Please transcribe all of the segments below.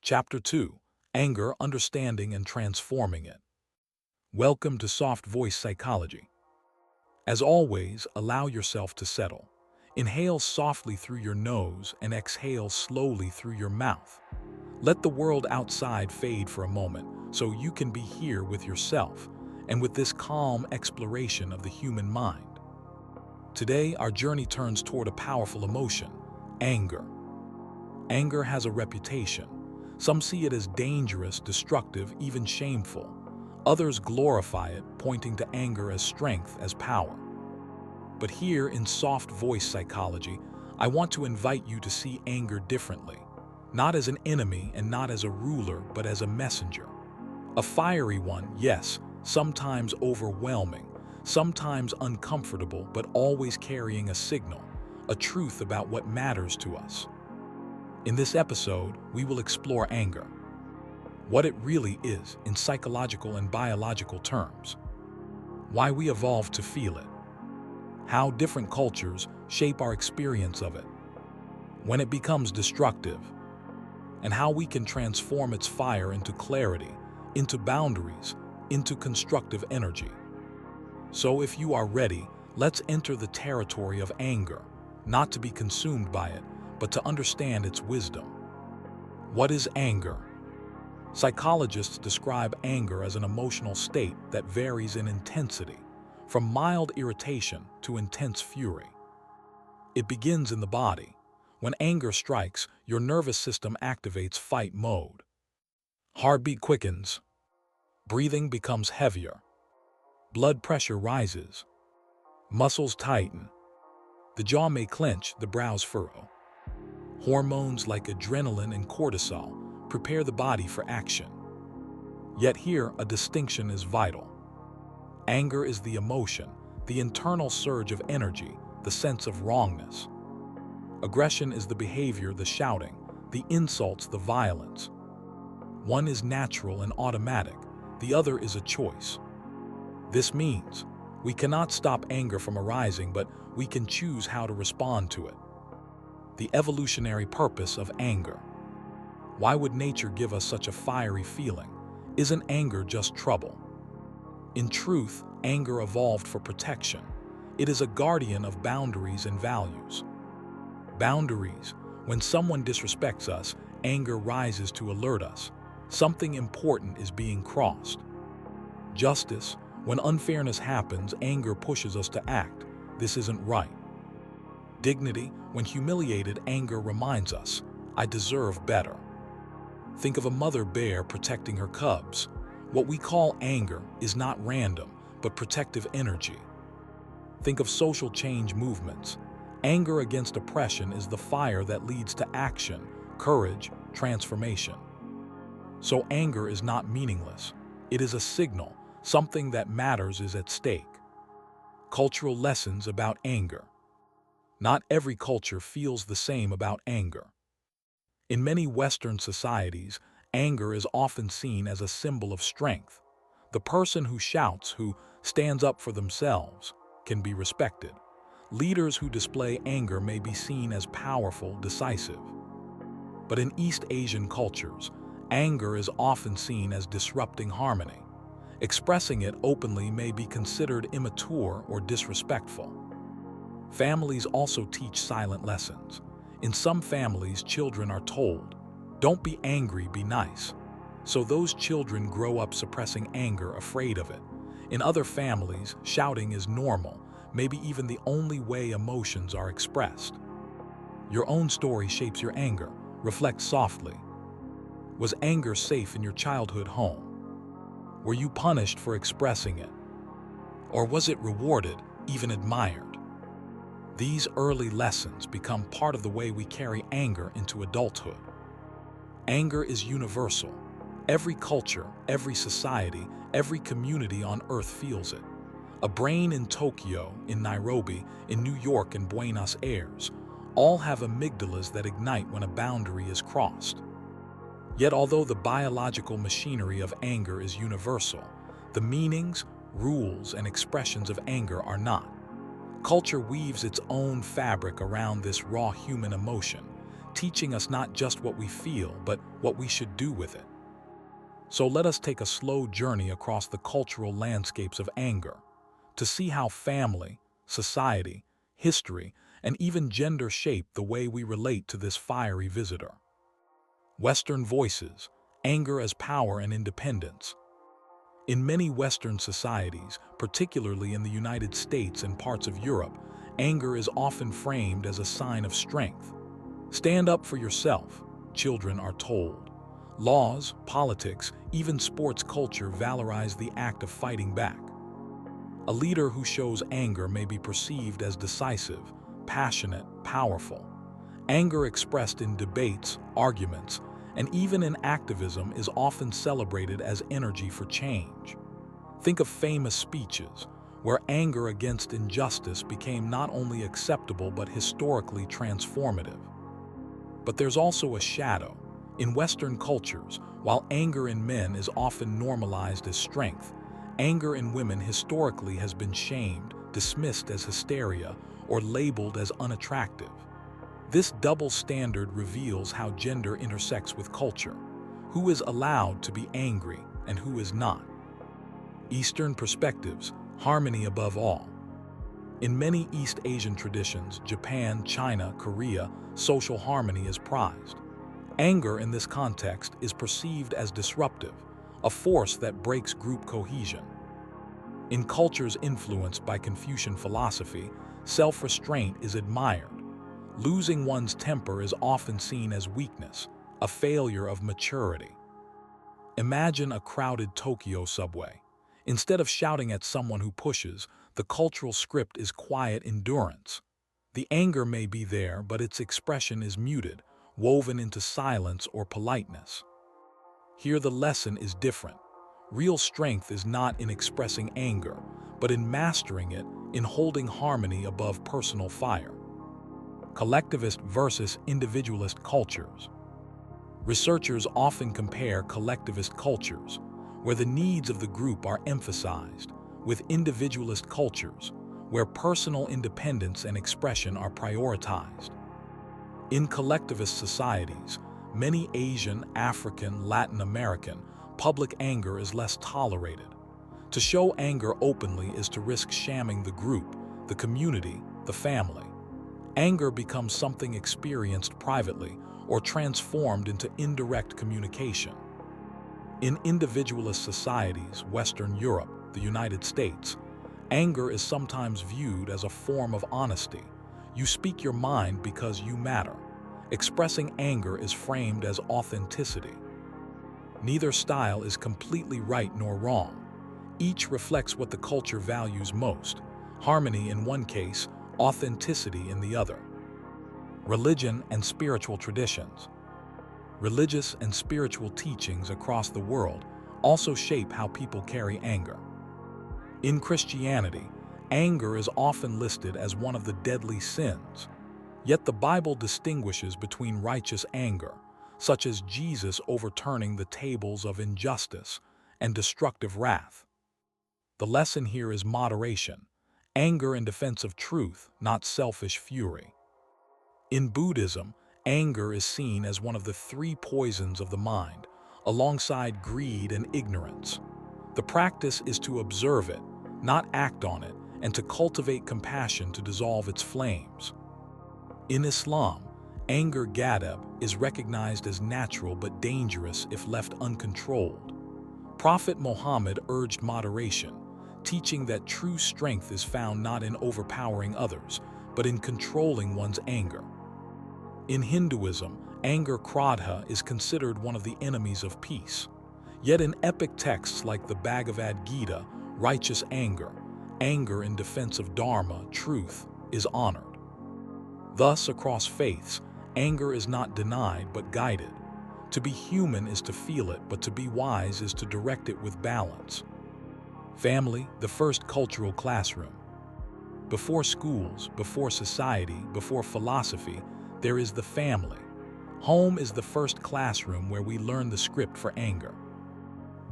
Chapter 2: Anger, Understanding and Transforming It. Welcome to Soft Voice Psychology. As always, allow yourself to settle. Inhale softly through your nose and exhale slowly through your mouth. Let the world outside fade for a moment so you can be here with yourself and with this calm exploration of the human mind. Today, our journey turns toward a powerful emotion: anger. Anger has a reputation. Some see it as dangerous, destructive, even shameful. Others glorify it, pointing to anger as strength, as power. But here in Soft Voice Psychology, I want to invite you to see anger differently. Not as an enemy and not as a ruler, but as a messenger. A fiery one, yes, sometimes overwhelming, sometimes uncomfortable, but always carrying a signal, a truth about what matters to us. In this episode, we will explore anger, what it really is in psychological and biological terms, why we evolved to feel it, how different cultures shape our experience of it, when it becomes destructive, and how we can transform its fire into clarity, into boundaries, into constructive energy. So if you are ready, let's enter the territory of anger, not to be consumed by it, but to understand its wisdom. What is anger? Psychologists describe anger as an emotional state that varies in intensity, from mild irritation to intense fury. It begins in the body. When anger strikes, your nervous system activates fight mode. Heartbeat quickens. Breathing becomes heavier. Blood pressure rises. Muscles tighten. The jaw may clench, the brows furrow. Hormones like adrenaline and cortisol prepare the body for action. Yet here, a distinction is vital. Anger is the emotion, the internal surge of energy, the sense of wrongness. Aggression is the behavior, the shouting, the insults, the violence. One is natural and automatic, the other is a choice. This means we cannot stop anger from arising, but we can choose how to respond to it. The evolutionary purpose of anger. Why would nature give us such a fiery feeling? Isn't anger just trouble? In truth, anger evolved for protection. It is a guardian of boundaries and values. Boundaries. When someone disrespects us, anger rises to alert us. Something important is being crossed. Justice. When unfairness happens, anger pushes us to act. This isn't right. Dignity. When humiliated, anger reminds us, I deserve better. Think of a mother bear protecting her cubs. What we call anger is not random, but protective energy. Think of social change movements. Anger against oppression is the fire that leads to action, courage, transformation. So anger is not meaningless. It is a signal. Something that matters is at stake. Cultural lessons about anger. Not every culture feels the same about anger. In many Western societies, anger is often seen as a symbol of strength. The person who shouts, who stands up for themselves, can be respected. Leaders who display anger may be seen as powerful, decisive. But in East Asian cultures, anger is often seen as disrupting harmony. Expressing it openly may be considered immature or disrespectful. Families also teach silent lessons. In some families, children are told, "Don't be angry, be nice." So those children grow up suppressing anger, afraid of it. In other families, shouting is normal, maybe even the only way emotions are expressed. Your own story shapes your anger. Reflect softly. Was anger safe in your childhood home? Were you punished for expressing it? Or was it rewarded, even admired? These early lessons become part of the way we carry anger into adulthood. Anger is universal. Every culture, every society, every community on Earth feels it. A brain in Tokyo, in Nairobi, in New York, and Buenos Aires all have amygdalas that ignite when a boundary is crossed. Yet although the biological machinery of anger is universal, the meanings, rules, and expressions of anger are not. Culture weaves its own fabric around this raw human emotion, teaching us not just what we feel, but what we should do with it. So let us take a slow journey across the cultural landscapes of anger to see how family, society, history, and even gender shape the way we relate to this fiery visitor. Western voices, anger as power and independence. In many Western societies, particularly in the United States and parts of Europe, anger is often framed as a sign of strength. Stand up for yourself, children are told. Laws, politics, even sports culture valorize the act of fighting back. A leader who shows anger may be perceived as decisive, passionate, powerful. Anger expressed in debates, arguments, and even in activism is often celebrated as energy for change. Think of famous speeches, where anger against injustice became not only acceptable but historically transformative. But there's also a shadow. In Western cultures, while anger in men is often normalized as strength, anger in women historically has been shamed, dismissed as hysteria, or labeled as unattractive. This double standard reveals how gender intersects with culture. Who is allowed to be angry and who is not? Eastern perspectives, harmony above all. In many East Asian traditions, Japan, China, Korea, social harmony is prized. Anger in this context is perceived as disruptive, a force that breaks group cohesion. In cultures influenced by Confucian philosophy, self-restraint is admired. Losing one's temper is often seen as weakness, a failure of maturity. Imagine a crowded Tokyo subway. Instead of shouting at someone who pushes, the cultural script is quiet endurance. The anger may be there, but its expression is muted, woven into silence or politeness. Here the lesson is different. Real strength is not in expressing anger, but in mastering it, in holding harmony above personal fire. Collectivist versus individualist cultures. Researchers often compare collectivist cultures, where the needs of the group are emphasized, with individualist cultures, where personal independence and expression are prioritized. In collectivist societies, many Asian, African, Latin American, public anger is less tolerated. To show anger openly is to risk shamming the group, the community, the family. Anger becomes something experienced privately or transformed into indirect communication. In individualist societies, Western Europe, the United States, anger is sometimes viewed as a form of honesty. You speak your mind because you matter. Expressing anger is framed as authenticity. Neither style is completely right nor wrong. Each reflects what the culture values most: harmony in one case, authenticity in the other. Religion and spiritual traditions. Religious and spiritual teachings across the world also shape how people carry anger. In Christianity, anger is often listed as one of the deadly sins. Yet the Bible distinguishes between righteous anger, such as Jesus overturning the tables of injustice, and destructive wrath. The lesson here is moderation, anger in defense of truth, not selfish fury. In Buddhism, anger is seen as one of the three poisons of the mind, alongside greed and ignorance. The practice is to observe it, not act on it, and to cultivate compassion to dissolve its flames. In Islam, anger ghadab is recognized as natural but dangerous if left uncontrolled. Prophet Muhammad urged moderation, teaching that true strength is found not in overpowering others, but in controlling one's anger. In Hinduism, anger krodha is considered one of the enemies of peace. Yet in epic texts like the Bhagavad Gita, righteous anger, anger in defense of dharma, truth, is honored. Thus, across faiths, anger is not denied but guided. To be human is to feel it, but to be wise is to direct it with balance. Family, the first cultural classroom. Before schools, before society, before philosophy, there is the family. Home is the first classroom where we learn the script for anger.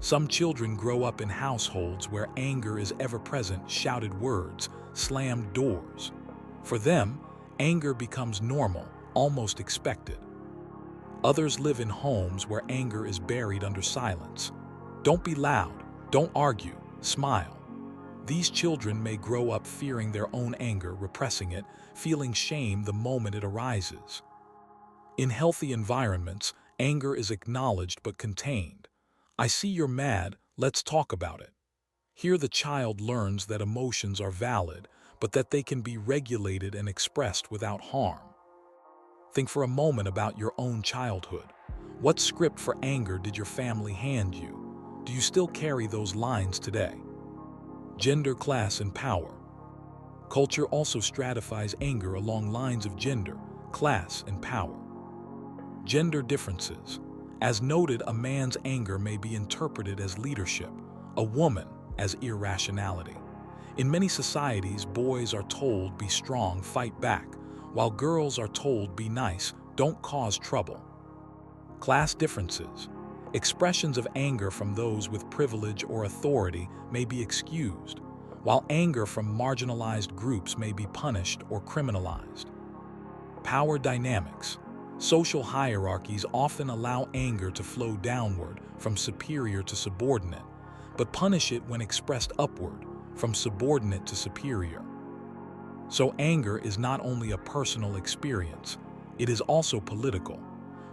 Some children grow up in households where anger is ever present, shouted words, slammed doors. For them, anger becomes normal, almost expected. Others live in homes where anger is buried under silence. Don't be loud, don't argue, smile. These children may grow up fearing their own anger, repressing it, feeling shame the moment it arises. In healthy environments, anger is acknowledged but contained. I see you're mad, let's talk about it. Here the child learns that emotions are valid, but that they can be regulated and expressed without harm. Think for a moment about your own childhood. What script for anger did your family hand you? Do you still carry those lines today? Gender, class, and power. Culture also stratifies anger along lines of gender, class, and power. Gender differences. As noted, a man's anger may be interpreted as leadership, a woman as irrationality. In many societies, boys are told, be strong, fight back, while girls are told, be nice, don't cause trouble. Class differences. Expressions of anger from those with privilege or authority may be excused, while anger from marginalized groups may be punished or criminalized. Power dynamics. Social hierarchies often allow anger to flow downward from superior to subordinate, but punish it when expressed upward from subordinate to superior. So anger is not only a personal experience, it is also political.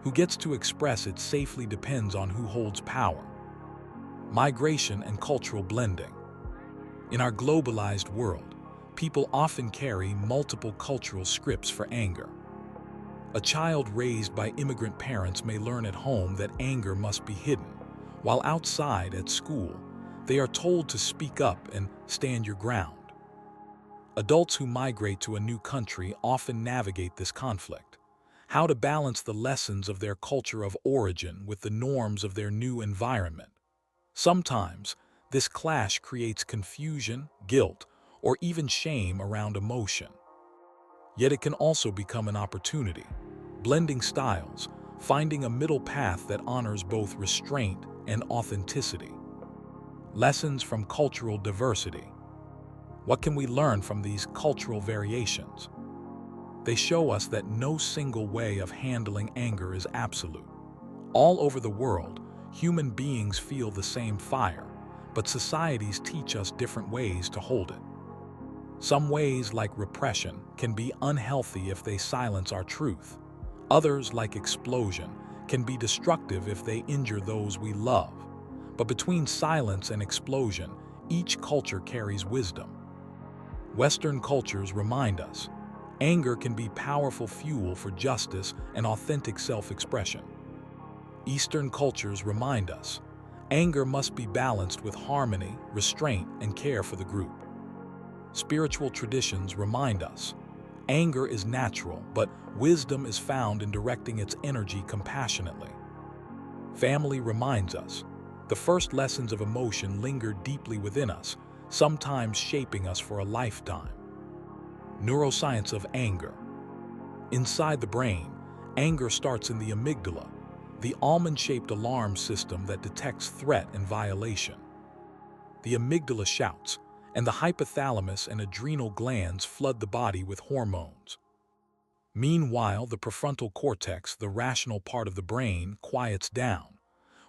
Who gets to express it safely depends on who holds power. Migration and cultural blending. In our globalized world, people often carry multiple cultural scripts for anger. A child raised by immigrant parents may learn at home that anger must be hidden, while outside at school, they are told to speak up and stand your ground. Adults who migrate to a new country often navigate this conflict. How to balance the lessons of their culture of origin with the norms of their new environment. Sometimes, this clash creates confusion, guilt, or even shame around emotion. Yet it can also become an opportunity, blending styles, finding a middle path that honors both restraint and authenticity. Lessons from cultural diversity. What can we learn from these cultural variations? They show us that no single way of handling anger is absolute. All over the world, human beings feel the same fire, but societies teach us different ways to hold it. Some ways, like repression, can be unhealthy if they silence our truth. Others, like explosion, can be destructive if they injure those we love. But between silence and explosion, each culture carries wisdom. Western cultures remind us, anger can be powerful fuel for justice and authentic self-expression. Eastern cultures remind us, anger must be balanced with harmony, restraint, and care for the group. Spiritual traditions remind us, anger is natural, but wisdom is found in directing its energy compassionately. Family reminds us, the first lessons of emotion linger deeply within us, sometimes shaping us for a lifetime. Neuroscience of anger. Inside the brain, anger starts in the amygdala, the almond-shaped alarm system that detects threat and violation. The amygdala shouts, and the hypothalamus and adrenal glands flood the body with hormones. Meanwhile, the prefrontal cortex, the rational part of the brain, quiets down.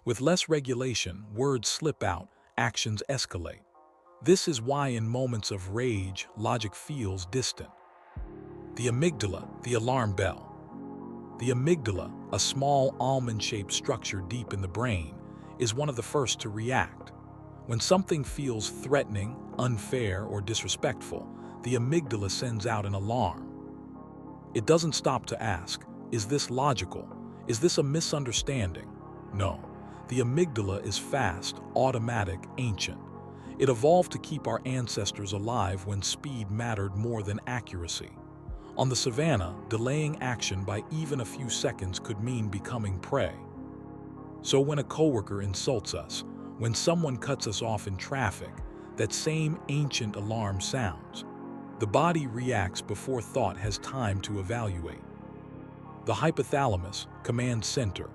With less regulation, words slip out, actions escalate. This is why in moments of rage, logic feels distant. The amygdala, the alarm bell. The amygdala, a small almond-shaped structure deep in the brain, is one of the first to react. When something feels threatening, unfair, or disrespectful, the amygdala sends out an alarm. It doesn't stop to ask, is this logical? Is this a misunderstanding? No. The amygdala is fast, automatic, ancient. It evolved to keep our ancestors alive when speed mattered more than accuracy. On the savannah, delaying action by even a few seconds could mean becoming prey. So when a coworker insults us, when someone cuts us off in traffic, that same ancient alarm sounds. The body reacts before thought has time to evaluate. The hypothalamus, command center.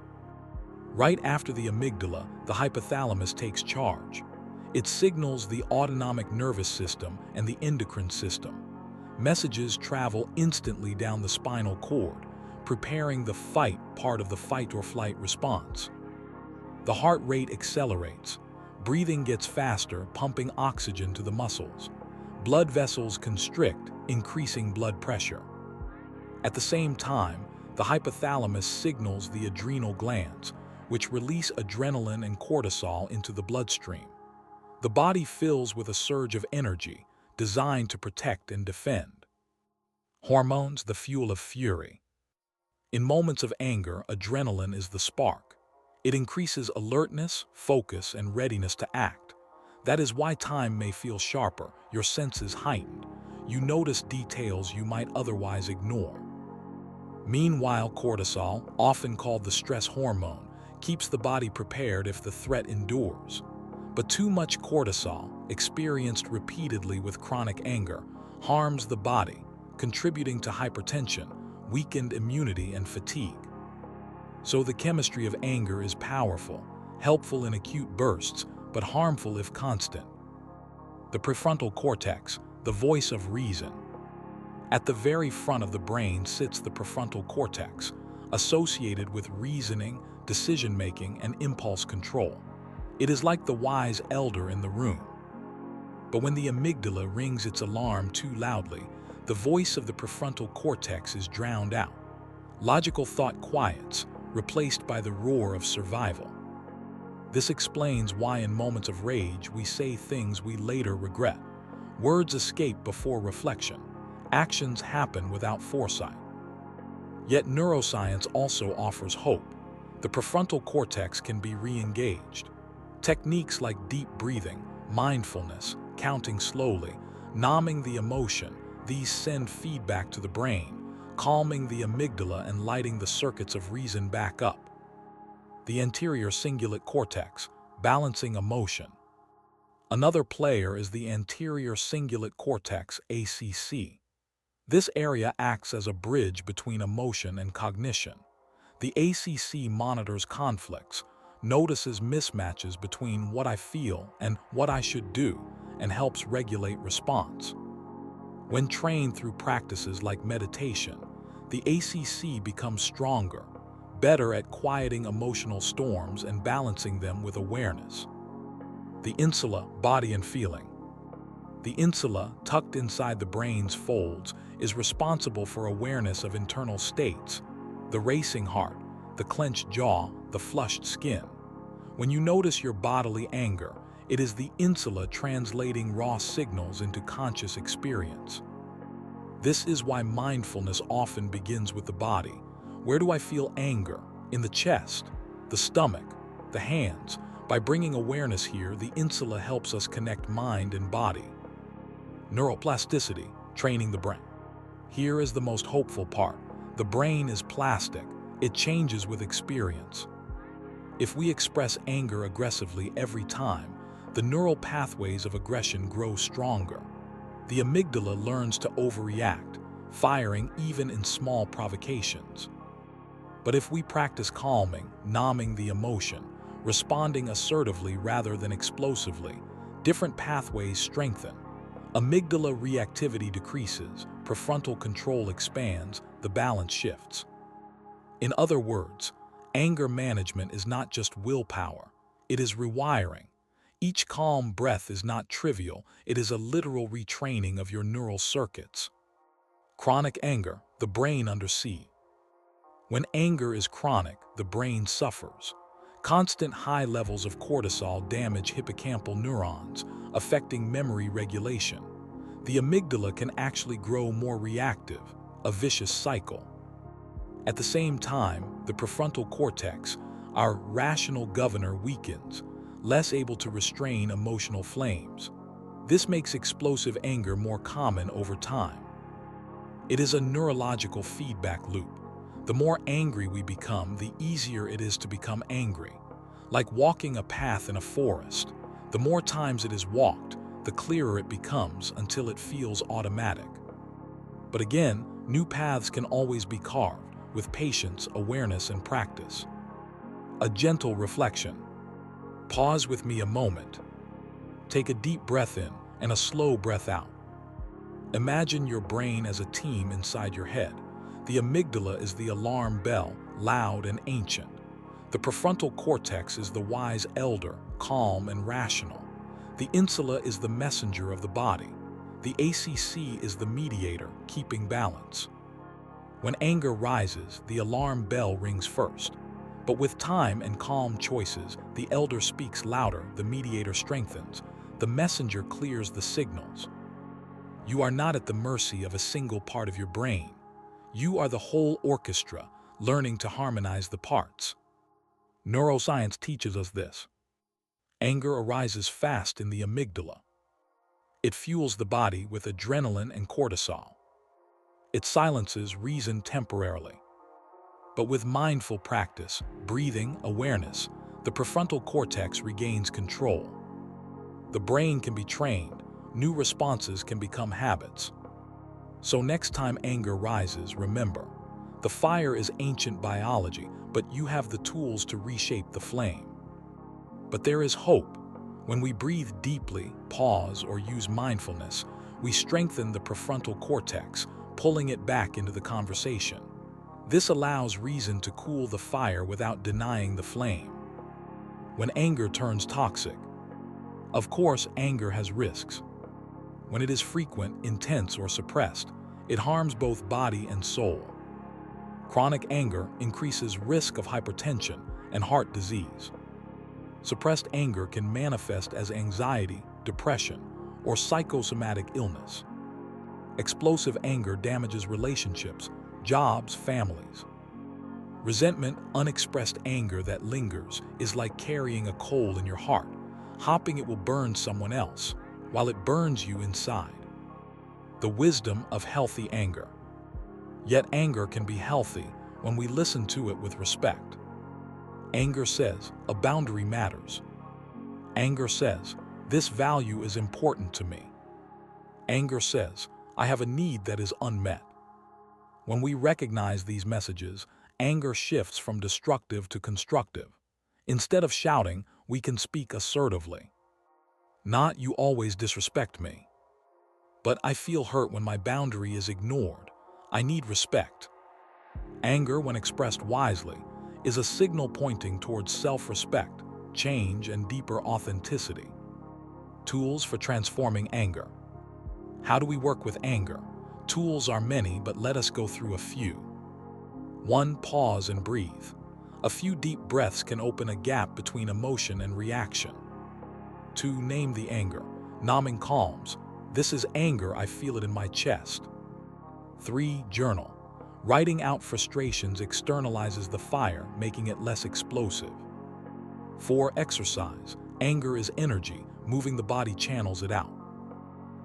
Right after the amygdala, the hypothalamus takes charge. It signals the autonomic nervous system and the endocrine system. Messages travel instantly down the spinal cord, preparing the fight part of the fight or flight response. The heart rate accelerates. Breathing gets faster, pumping oxygen to the muscles. Blood vessels constrict, increasing blood pressure. At the same time, the hypothalamus signals the adrenal glands, which release adrenaline and cortisol into the bloodstream. The body fills with a surge of energy designed to protect and defend. Hormones, the fuel of fury. In moments of anger, adrenaline is the spark. It increases alertness, focus, and readiness to act. That is why time may feel sharper, your senses heightened. You notice details you might otherwise ignore. Meanwhile, cortisol, often called the stress hormone, keeps the body prepared if the threat endures. But too much cortisol, experienced repeatedly with chronic anger, harms the body, contributing to hypertension, weakened immunity, and fatigue. So the chemistry of anger is powerful, helpful in acute bursts, but harmful if constant. The prefrontal cortex, the voice of reason. At the very front of the brain sits the prefrontal cortex, associated with reasoning, decision-making, and impulse control. It is like the wise elder in the room. But when the amygdala rings its alarm too loudly, the voice of the prefrontal cortex is drowned out. Logical thought quiets, replaced by the roar of survival. This explains why in moments of rage we say things we later regret. Words escape before reflection. Actions happen without foresight. Yet neuroscience also offers hope. The prefrontal cortex can be re-engaged. Techniques like deep breathing, mindfulness, counting slowly, numbing the emotion, these send feedback to the brain, calming the amygdala and lighting the circuits of reason back up. The anterior cingulate cortex, balancing emotion. Another player is the anterior cingulate cortex, ACC. This area acts as a bridge between emotion and cognition. The ACC monitors conflicts, notices mismatches between what I feel and what I should do, and helps regulate response. When trained through practices like meditation, the ACC becomes stronger, better at quieting emotional storms and balancing them with awareness. The insula, body and feeling. The insula, tucked inside the brain's folds, is responsible for awareness of internal states, the racing heart, the clenched jaw, the flushed skin. When you notice your bodily anger, it is the insula translating raw signals into conscious experience. This is why mindfulness often begins with the body. Where do I feel anger? In the chest, the stomach, the hands. By bringing awareness here, the insula helps us connect mind and body. Neuroplasticity, training the brain. Here is the most hopeful part. The brain is plastic. It changes with experience. If we express anger aggressively every time, the neural pathways of aggression grow stronger. The amygdala learns to overreact, firing even in small provocations. But if we practice calming, numbing the emotion, responding assertively rather than explosively, different pathways strengthen. Amygdala reactivity decreases, prefrontal control expands, the balance shifts. In other words, anger management is not just willpower, it is rewiring. Each calm breath is not trivial, it is a literal retraining of your neural circuits. Chronic anger, the brain under siege. When anger is chronic, the brain suffers. Constant high levels of cortisol damage hippocampal neurons, affecting memory regulation. The amygdala can actually grow more reactive, a vicious cycle. At the same time, the prefrontal cortex, our rational governor, weakens, less able to restrain emotional flames. This makes explosive anger more common over time. It is a neurological feedback loop. The more angry we become, the easier it is to become angry. Like walking a path in a forest, the more times it is walked, the clearer it becomes until it feels automatic. But again, new paths can always be carved with patience, awareness, and practice. A gentle reflection. Pause with me a moment. Take a deep breath in and a slow breath out. Imagine your brain as a team inside your head. The amygdala is the alarm bell, loud and ancient. The prefrontal cortex is the wise elder, calm and rational. The insula is the messenger of the body. The ACC is the mediator, keeping balance. When anger rises, the alarm bell rings first. But with time and calm choices, the elder speaks louder, the mediator strengthens, the messenger clears the signals. You are not at the mercy of a single part of your brain. You are the whole orchestra, learning to harmonize the parts. Neuroscience teaches us this. Anger arises fast in the amygdala. It fuels the body with adrenaline and cortisol. It silences reason temporarily. But with mindful practice, breathing, awareness, the prefrontal cortex regains control. The brain can be trained, new responses can become habits. So next time anger rises, remember, the fire is ancient biology, but you have the tools to reshape the flame. But there is hope. When we breathe deeply, pause, or use mindfulness, we strengthen the prefrontal cortex, pulling it back into the conversation. This allows reason to cool the fire without denying the flame. When anger turns toxic, of course, anger has risks. When it is frequent, intense, or suppressed, it harms both body and soul. Chronic anger increases risk of hypertension and heart disease. Suppressed anger can manifest as anxiety, depression, or psychosomatic illness. Explosive anger damages relationships, jobs, families. Resentment, unexpressed anger that lingers, is like carrying a coal in your heart. Hopping it will burn someone else, while it burns you inside. The wisdom of healthy anger. Yet anger can be healthy when we listen to it with respect. Anger says, a boundary matters. Anger says, this value is important to me. Anger says, I have a need that is unmet. When we recognize these messages, anger shifts from destructive to constructive. Instead of shouting, we can speak assertively. Not, you always disrespect me. But I feel hurt when my boundary is ignored. I need respect. Anger, when expressed wisely, is a signal pointing towards self-respect, change, and deeper authenticity. Tools for transforming anger. How do we work with anger? Tools are many, but let us go through a few. 1. Pause and breathe. A few deep breaths can open a gap between emotion and reaction. 2. Name the anger. Naming calms. This is anger, I feel it in my chest. 3. Journal. Writing out frustrations externalizes the fire, making it less explosive. 4. Exercise. Anger is energy, moving the body channels it out.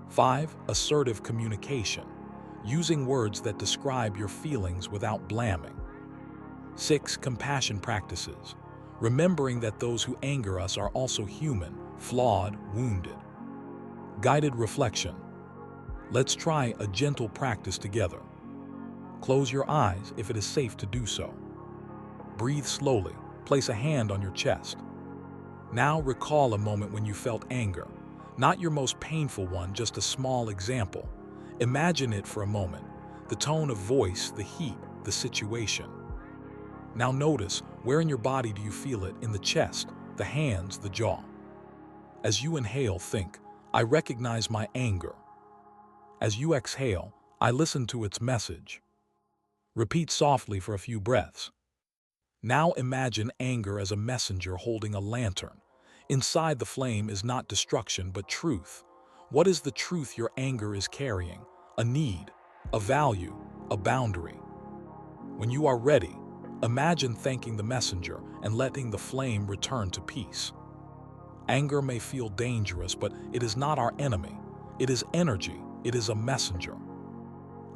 5. Assertive communication. Using words that describe your feelings without blaming. 6. Compassion practices. Remembering that those who anger us are also human, flawed, wounded. Guided reflection. Let's try a gentle practice together. Close your eyes if it is safe to do so. Breathe slowly. Place a hand on your chest. Now recall a moment when you felt anger. Not your most painful one, just a small example. Imagine it for a moment. The tone of voice, the heat, the situation. Now notice, where in your body do you feel it? In the chest, the hands, the jaw. As you inhale, think, I recognize my anger. As you exhale, I listen to its message. Repeat softly for a few breaths. Now imagine anger as a messenger holding a lantern. Inside the flame is not destruction, but truth. What is the truth your anger is carrying? A need, a value, a boundary. When you are ready, imagine thanking the messenger and letting the flame return to peace. Anger may feel dangerous, but it is not our enemy. It is energy. It is a messenger.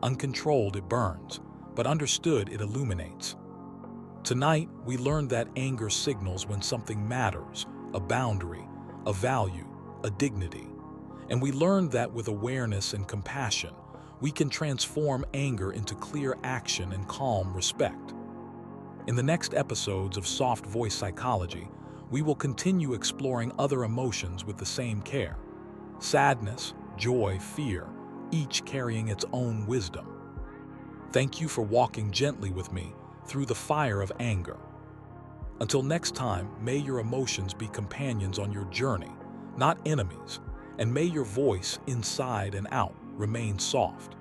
Uncontrolled, it burns, but understood, it illuminates. Tonight, we learned that anger signals when something matters, a boundary, a value, a dignity. And we learned that with awareness and compassion, we can transform anger into clear action and calm respect. In the next episodes of Soft Voice Psychology, we will continue exploring other emotions with the same care. Sadness, joy, fear, each carrying its own wisdom. Thank you for walking gently with me through the fire of anger. Until next time, may your emotions be companions on your journey, not enemies, and may your voice, inside and out, remain soft.